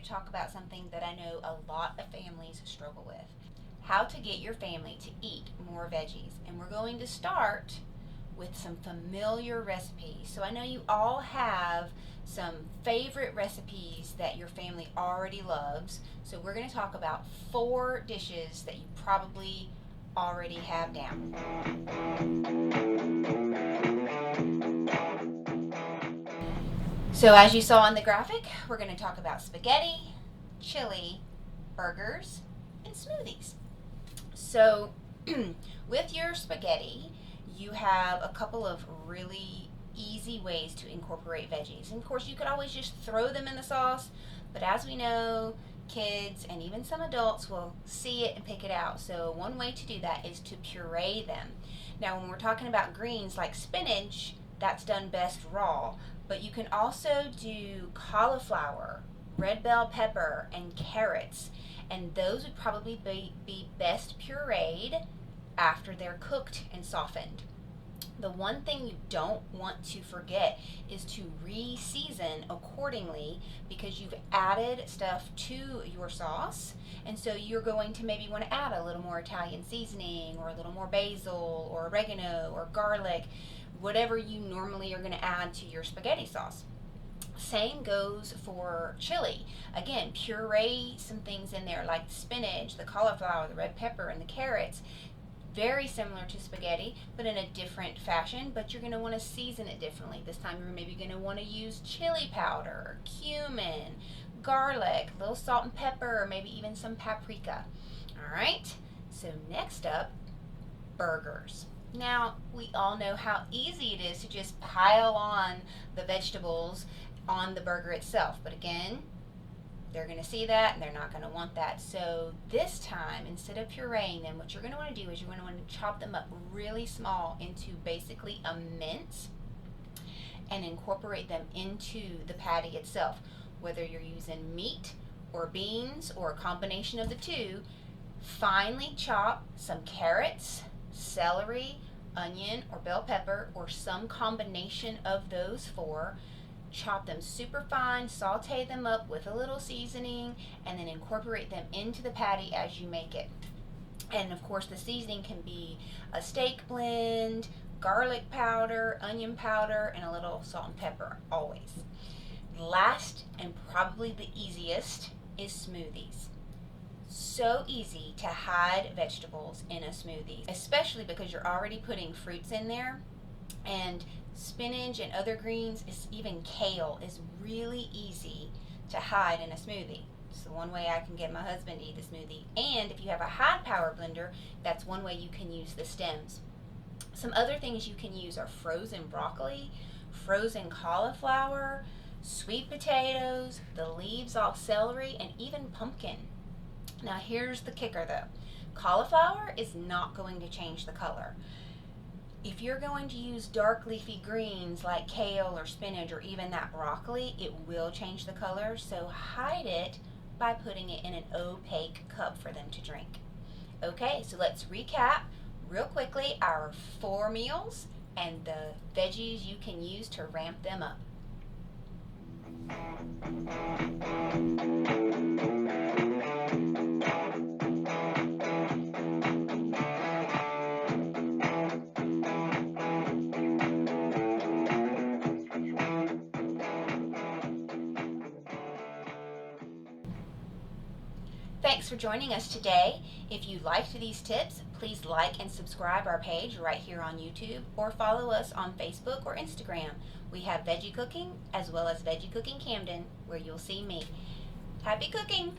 to talk about something that I know a lot of families struggle with. How to get your family to eat more veggies. And we're going to start with some familiar recipes. So I know you all have some favorite recipes that your family already loves. So we're going to talk about 4 dishes that you probably already have down. So as you saw in the graphic, we're going to talk about spaghetti, chili, burgers, and smoothies. So with your spaghetti, you have a couple of really easy ways to incorporate veggies. And of course, you could always just throw them in the sauce, but as we know, kids and even some adults will see it and pick it out. So one way to do that is to puree them. Now, when we're talking about greens like spinach, that's done best raw, but you can also do cauliflower, red bell pepper, and carrots, and those would probably be best pureed after they're cooked and softened. The one thing you don't want to forget is to re-season accordingly, because you've added stuff to your sauce, and so you're going to maybe want to add a little more Italian seasoning or a little more basil or oregano or garlic, whatever you normally are going to add to your spaghetti sauce. Same goes for chili. Again, puree some things in there like the spinach, the cauliflower, the red pepper, and the carrots. Very similar to spaghetti, but in a different fashion, but you're going to want to season it differently. This time you're maybe going to want to use chili powder, cumin, garlic, a little salt and pepper, or maybe even some paprika. All right, so next up, burgers. Now, we all know how easy it is to just pile on the vegetables on the burger itself, but again, they're going to see that and they're not going to want that. So this time, instead of pureeing them, what you're going to want to do is you're going to want to chop them up really small into basically a mince and incorporate them into the patty itself. Whether you're using meat or beans or a combination of the two, finely chop some carrots, celery, onion, or bell pepper, or some combination of those 4. Chop them super fine, saute them up with a little seasoning, and then incorporate them into the patty as you make it. And of course, the seasoning can be a steak blend, garlic powder, onion powder, and a little salt and pepper, always. Last, and probably the easiest, is smoothies. So easy to hide vegetables in a smoothie, especially because you're already putting fruits in there, and spinach and other greens, even kale, is really easy to hide in a smoothie. It's the one way I can get my husband to eat a smoothie. And if you have a high power blender, that's one way you can use the stems. Some other things you can use are frozen broccoli, frozen cauliflower, sweet potatoes, the leaves off celery, and even pumpkin. Now here's the kicker though. Cauliflower is not going to change the color. If you're going to use dark leafy greens like kale or spinach or even that broccoli, it will change the color, so hide it by putting it in an opaque cup for them to drink. Okay, so let's recap real quickly our 4 meals and the veggies you can use to ramp them up. Thanks for joining us today. If you liked these tips, please like and subscribe our page right here on YouTube, or follow us on Facebook or Instagram. We have VegeCooking as well as VegeCooking Camden, where you'll see me. Happy cooking!